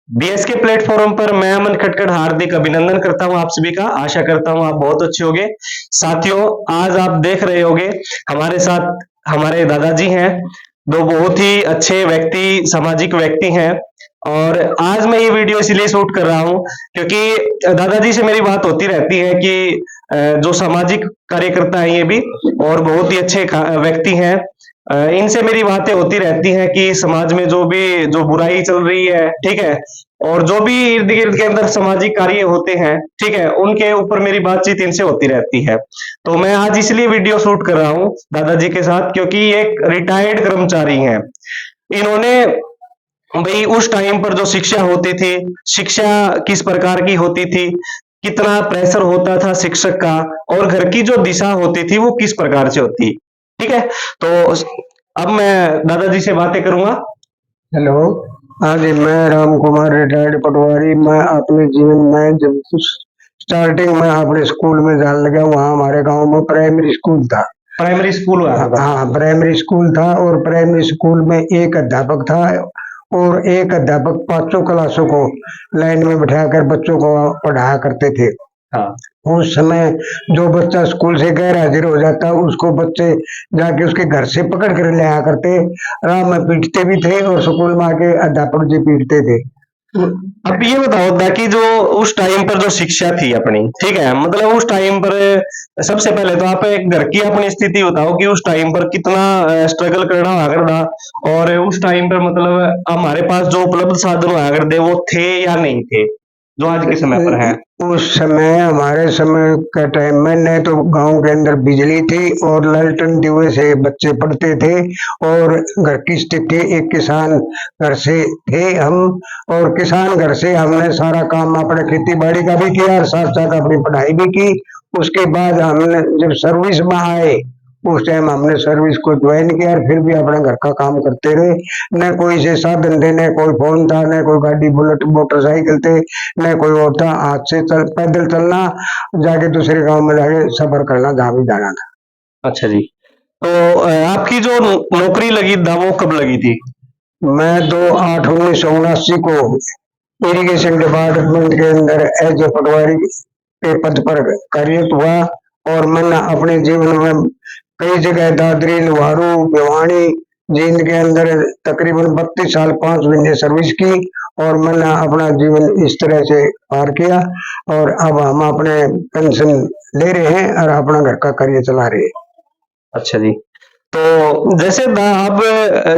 BSK platform पर मैं अमन खटखट हार्दिक अभिनंदन करता हूं आप सभी का। आशा करता हूं आप बहुत अच्छे होंगे। साथियों, आज आप देख रहे होंगे हमारे साथ हमारे दादाजी हैं, दो बहुत ही अच्छे व्यक्ति, सामाजिक व्यक्ति हैं। और आज मैं ये वीडियो इसलिए शूट कर रहा हूं क्योंकि दादाजी से मेरी बात होती रहती है कि जो सामाजिक कार्यकर्ता हैं ये भी, और बहुत ही अच्छे व्यक्ति हैं। इनसे मेरी बातें होती रहती हैं कि समाज में जो बुराई चल रही है, ठीक है, और जो भी इर्द गिर्द के अंदर सामाजिक कार्य होते हैं, ठीक है, उनके ऊपर मेरी बातचीत इनसे होती रहती है। तो मैं आज इसलिए वीडियो शूट कर रहा हूँ दादाजी के साथ क्योंकि एक रिटायर्ड कर्मचारी हैं। इन्होंने भाई उस टाइम पर जो शिक्षा होती थी, शिक्षा किस प्रकार की होती थी, कितना प्रेशर होता था शिक्षक का, और घर की जो दिशा होती थी वो किस प्रकार से होती, ठीक है। तो अब मैं दादाजी से बातें करूंगा। हेलो, हाँ जी, मैं राम कुमार रिटायर्ड पटवारी। मैं अपने जीवन में जब स्टार्टिंग में अपने स्कूल में जाने लगा, वहाँ हमारे गांव में प्राइमरी स्कूल था। प्राइमरी स्कूल हुआ था? हाँ, प्राइमरी स्कूल था और प्राइमरी स्कूल में एक अध्यापक था और एक अध्यापक पांचों क्लासों को लाइन में बिठाकर बच्चों को पढ़ाया करते थे। हाँ। उस समय जो बच्चा स्कूल से गैर हाजिर हो जाता उसको बच्चे जाके उसके घर से पकड़ कर ले आया करते, राह में पीटते भी थे और स्कूल में आके अध्यापक जी पीटते थे। अब ये बताओ दा कि जो उस टाइम पर जो शिक्षा थी अपनी, ठीक है, मतलब उस टाइम पर सबसे पहले तो आप एक घर की अपनी स्थिति बताओ कि उस टाइम पर कितना स्ट्रगल करना हुआ करता, और उस टाइम पर मतलब हमारे पास जो उपलब्ध साधन हुआ करते वो थे या नहीं थे जो आज के समय पर है? उस समय हमारे समय का टाइम में न तो गांव के अंदर बिजली थी और लालटेन दिए से बच्चे पढ़ते थे, और घर की स्थिति एक किसान घर से थे हम, और किसान घर से हमने सारा काम अपने खेती बाड़ी का भी किया और साथ साथ अपनी पढ़ाई भी की। उसके बाद हमने जब सर्विस में आए उस टाइम हमने सर्विस को ज्वाइन किया और फिर भी अपना घर का काम करते रहे। न कोई से साधन थे, न कोई फोन था, न कोई गाड़ी बुलेट मोटरसाइकिल थे, न कोई और था। हाथ से पैदल चलना, जाके दूसरे गांव में जाके सफर करना जहाँ भी जाना था। अच्छा जी। तो आपकी जो नौकरी लगी था वो कब लगी थी? मैं 2/8/1979 को इरिगेशन डिपार्टमेंट के अंदर एज ए पटवारी के पद पर कार्यरत हुआ, और मैंने अपने जीवन में कई जगह दादरी, लोहारू, भिवानी, जींद के अंदर तकरीबन 32 साल 5 महीने सर्विस की, और मैंने अपना जीवन इस तरह से पार किया। और अब हम अपने पेंशन ले रहे हैं और अपना घर का कार्य चला रहे हैं। अच्छा जी। तो जैसे अब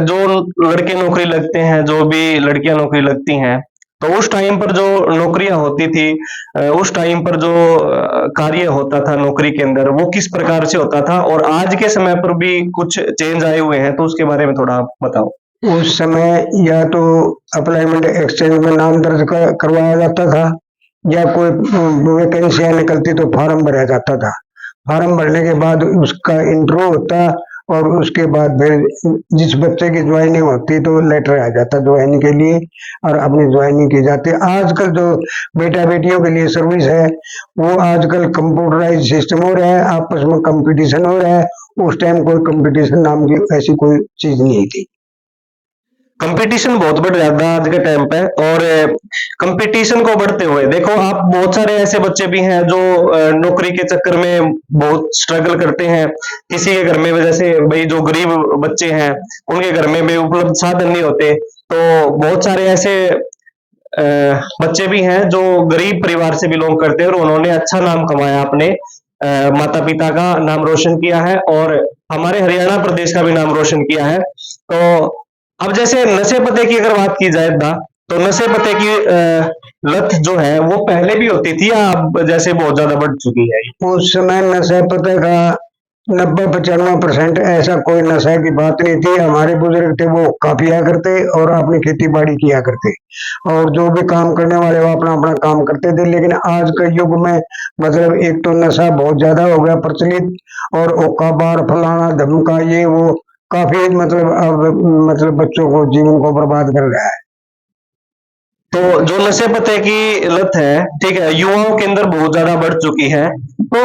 जो लड़के नौकरी लगते हैं, जो भी लड़कियां नौकरी लगती हैं, तो उस टाइम पर जो नौकरियां होती थी, उस टाइम पर जो कार्य होता था नौकरी के अंदर वो किस प्रकार से होता था, और आज के समय पर भी कुछ चेंज आए हुए हैं तो उसके बारे में थोड़ा बताओ। उस समय या तो अप्लाइमेंट एक्सचेंज में नाम दर्ज करवाया जाता था, या कोई वैकेंसियां निकलती तो फॉर्म भरा जाता था। फॉर्म भरने के बाद उसका इंटरव्यू होता, और उसके बाद फिर जिस बच्चे की ज्वाइनिंग होती तो लेटर आ जाता ज्वाइनिंग के लिए, और अपनी ज्वाइनिंग की जाती। आजकल जो बेटा बेटियों के लिए सर्विस है वो आजकल कंप्यूटराइज सिस्टम हो रहा है, आपस में कंपटीशन हो रहा है। उस टाइम कोई कंपटीशन नाम की ऐसी कोई चीज नहीं थी। कंपटीशन बहुत बढ़ जाता है आज के टाइम पे, और कंपटीशन को बढ़ते हुए देखो आप, बहुत सारे ऐसे बच्चे भी हैं जो नौकरी के चक्कर में बहुत स्ट्रगल करते हैं। किसी के घर में जैसे भाई जो गरीब बच्चे हैं उनके घर में भी उपलब्ध साधन नहीं होते, तो बहुत सारे ऐसे बच्चे भी हैं जो गरीब परिवार से बिलोंग करते हैं और उन्होंने अच्छा नाम कमाया, अपने माता पिता का नाम रोशन किया है और हमारे हरियाणा प्रदेश का भी नाम रोशन किया है। तो अब जैसे नशे पते की अगर बात की जाए था, तो नशे पते की लत जो है वो पहले भी होती थी या अब जैसे बहुत ज्यादा बढ़ चुकी है? उस समय नशा पता का 90-95% ऐसा कोई नशा की बात नहीं थी। हमारे बुजुर्ग थे वो काफिया करते और अपनी खेती बाड़ी किया करते, और जो भी काम करने वाले वो अपना अपना काम करते थे। लेकिन आज के युग में मतलब एक तो नशा बहुत ज्यादा हो गया प्रचलित, और ओका बार फलाना धमका ये वो काफी मतलब अब मतलब बच्चों को जीवन को बर्बाद कर रहा है। तो जो नशे पते की लत है, ठीक है, युवाओं के अंदर बहुत ज्यादा बढ़ चुकी है। तो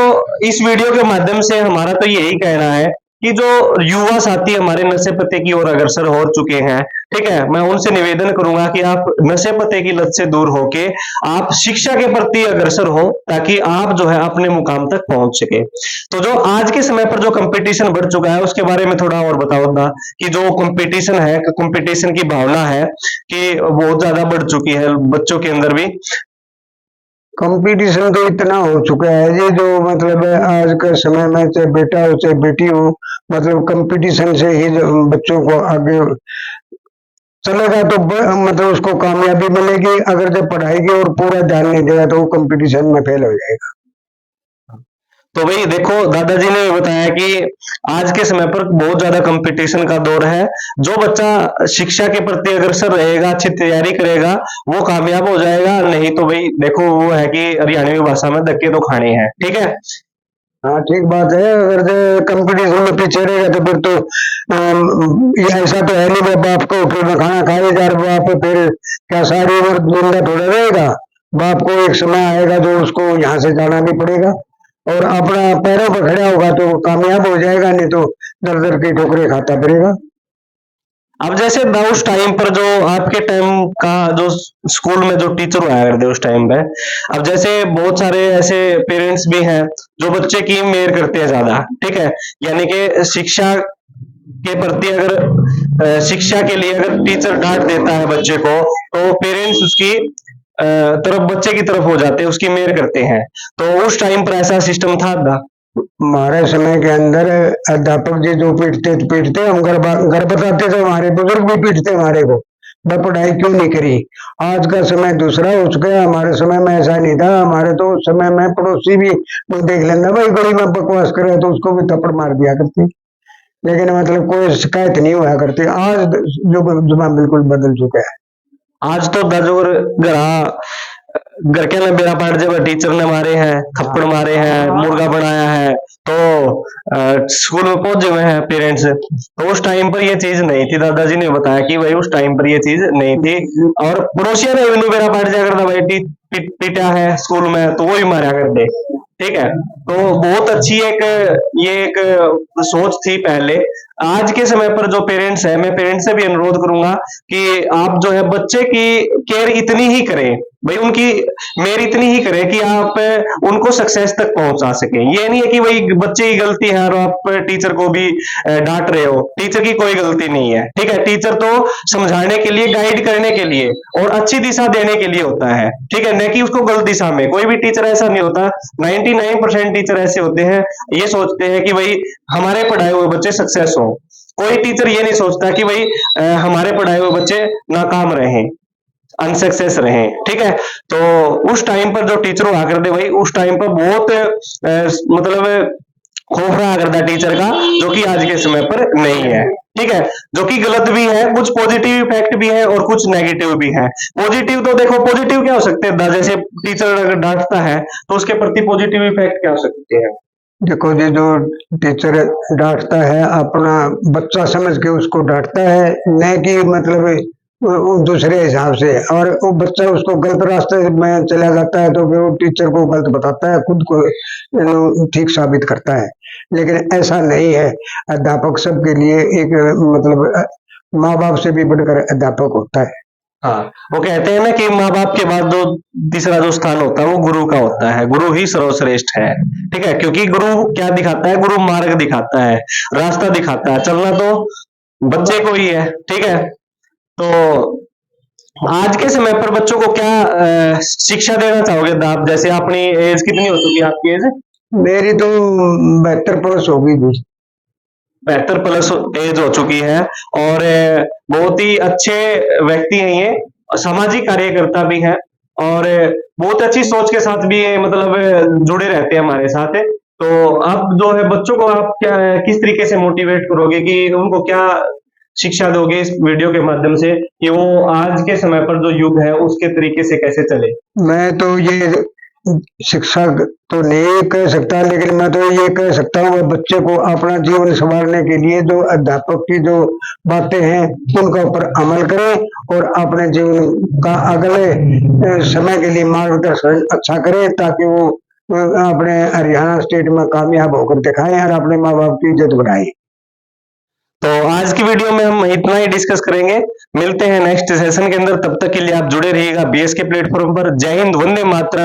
इस वीडियो के माध्यम से हमारा तो यही कहना है कि जो युवा साथी हमारे नशे पते की ओर अग्रसर हो चुके हैं, ठीक है, मैं उनसे निवेदन करूंगा कि आप नशे पते की लत से दूर होके आप शिक्षा के प्रति अग्रसर हो, ताकि आप जो है अपने मुकाम तक पहुंच सके। तो जो आज के समय पर जो कंपटीशन बढ़ चुका है उसके बारे में थोड़ा और बताओ ना, कि जो कंपटीशन है, कंपटीशन की भावना है कि बहुत ज्यादा बढ़ चुकी है बच्चों के अंदर भी। कंपटीशन तो इतना हो चुका है ये, जो मतलब है आज के समय में, चाहे बेटा हो चाहे बेटी हो, मतलब कंपटीशन से ही जो बच्चों को आगे चलेगा तो मतलब उसको कामयाबी मिलेगी। अगर जब पढ़ाई की ओर पूरा ध्यान नहीं देगा तो वो कंपटीशन में फेल हो जाएगा। तो भाई देखो, दादाजी ने बताया कि आज के समय पर बहुत ज्यादा कंपटीशन का दौर है। जो बच्चा शिक्षा के प्रति अग्रसर रहेगा, अच्छी तैयारी करेगा, वो कामयाब हो जाएगा। नहीं तो भाई देखो, वो है कि हरियाणवी भाषा में धक्के तो खाने हैं। ठीक है। हाँ ठीक बात है। अगर जो कंपटीशन में पीछे रहेगा तो फिर तो ये ऐसा तो है नहीं कि बाप को होटल में खाना खाए जा रहा, बाप फिर क्या सारी उम्र जिंदा थोड़ा रहेगा। बाप को एक समय आएगा जो उसको यहाँ से जाना भी पड़ेगा, और अपना पैरों पर खड़ा होगा तो वो कामयाब हो जाएगा, नहीं तो दर दर की ठोकरें खाता फिरेगा। अब जैसे ना उस टाइम पर जो आपके टाइम का जो स्कूल में जो टीचर हुआ करते उस टाइम पे, अब जैसे बहुत सारे ऐसे पेरेंट्स भी हैं जो बच्चे की मेयर करते हैं ज्यादा। ठीक है, यानी कि शिक्षा के प्रति अगर शिक्षा के लिए अगर टीचर डांट देता है बच्चे को, तो पेरेंट्स उसकी तरफ, बच्चे की तरफ हो जाते हैं, उसकी मेयर करते हैं। तो उस टाइम पर ऐसा सिस्टम था ना। हमारे समय के अंदर अध्यापक जी जो पीटते हम घर बताते थे, हमारे बुजुर्ग भी पीटते हमारे को, मैं पढ़ाई क्यों नहीं करी। आज का समय दूसरा हो चुका है, हमारे समय में ऐसा नहीं था। हमारे तो समय में पड़ोसी भी वो देख लेना भाई गली में बकवास करे तो उसको भी थप्पड़ मार दिया करते, लेकिन मतलब कोई शिकायत नहीं हुआ करती। आज जो जुबान बिल्कुल बदल चुका है। आज तो दजोर घरा घर के में बेड़ा पाट जब टीचर ने मारे हैं, थप्पड़ मारे हैं, मुर्गा बनाया है, तो स्कूल में पहुंचे हुए हैं पेरेंट्स। तो उस टाइम पर ये चीज नहीं थी। दादाजी ने बताया कि भाई उस टाइम पर ये चीज नहीं थी। और पड़ोसियों ने भी बेड़ा पाट जाया करता, भाई पीटा है स्कूल में तो वो भी मारा करते। ठीक है। तो बहुत अच्छी एक ये एक सोच थी पहले। आज के समय पर जो पेरेंट्स है, मैं पेरेंट्स से भी अनुरोध करूंगा कि आप जो है बच्चे की केयर इतनी ही करें, भाई उनकी मेयर इतनी ही करें कि आप उनको सक्सेस तक पहुंचा सके। ये नहीं है कि भाई बच्चे की गलती है और आप टीचर को भी डांट रहे हो। टीचर की कोई गलती नहीं है। ठीक है, टीचर तो समझाने के लिए, गाइड करने के लिए और अच्छी दिशा देने के लिए होता है। ठीक है, न कि उसको गलत दिशा में। कोई भी टीचर ऐसा नहीं होता। 99% टीचर ऐसे होते हैं, ये सोचते हैं कि भाई हमारे पढ़ाए हुए बच्चे सक्सेस हो। कोई टीचर ये नहीं सोचता कि भाई हमारे पढ़ाए हुए बच्चे नाकाम रहे, अनसक्सेस रहे। ठीक है। तो उस टाइम पर जो टीचर हुआ करते भाई, उस टाइम पर बहुत मतलब खौफ रहा करता टीचर का, जो कि आज के समय पर नहीं है। ठीक है, जो कि गलत भी है, कुछ पॉजिटिव इफेक्ट भी है और कुछ नेगेटिव भी है। पॉजिटिव तो देखो, पॉजिटिव क्या हो सकते हैं, जैसे टीचर अगर डांटता है तो उसके प्रति पॉजिटिव इफेक्ट क्या हो सकते हैं। देखो ये जो टीचर डांटता है अपना बच्चा समझ के उसको डांटता है, न कि मतलब वो दूसरे हिसाब से, और वो बच्चा उसको गलत रास्ते में चला जाता है तो फिर वो टीचर को गलत बताता है, खुद को ठीक साबित करता है। लेकिन ऐसा नहीं है। अध्यापक सबके लिए एक मतलब माँ बाप से भी बढ़कर अध्यापक होता है। हाँ, वो कहते हैं ना कि माँ बाप के बाद जो तीसरा जो स्थान होता है वो गुरु का होता है। गुरु ही सर्वश्रेष्ठ है। ठीक है, क्योंकि गुरु क्या दिखाता है, गुरु मार्ग दिखाता है, रास्ता दिखाता है। चलना तो बच्चे को ही है। ठीक है। तो आज के समय पर बच्चों को क्या शिक्षा देना चाहोगे आप? जैसे अपनी एज कितनी हो चुकी है, आपकी एज मेरी तो 72+ होगी भी। 72+ एज हो चुकी है। और बहुत ही अच्छे व्यक्ति हैं ये, सामाजिक कार्यकर्ता भी हैं, और बहुत अच्छी सोच के साथ भी ये मतलब जुड़े रहते हैं हमारे साथ। तो आप जो है बच्चों को आप क्या, किस तरीके से मोटिवेट करोगे, कि उनको क्या शिक्षा दोगे इस वीडियो के माध्यम से, कि वो आज के समय पर जो युग है उसके तरीके से कैसे चले। मैं तो ये शिक्षा तो नहीं कह सकता, लेकिन मैं तो ये कह सकता हूँ बच्चे को अपना जीवन संवारने के लिए जो अध्यापक की जो बातें हैं उनका ऊपर अमल करें और अपने जीवन का अगले समय के लिए मार्गदर्शन अच्छा करें, ताकि वो अपने हरियाणा स्टेट में कामयाब होकर दिखाएं और अपने माँ बाप की इज्जत बढ़ाएं। तो आज की वीडियो में हम इतना ही डिस्कस करेंगे। मिलते हैं नेक्स्ट सेशन के अंदर, तब तक के लिए आप जुड़े रहिएगा बीएसके प्लेटफॉर्म पर। जय हिंद, वंदे मातरम।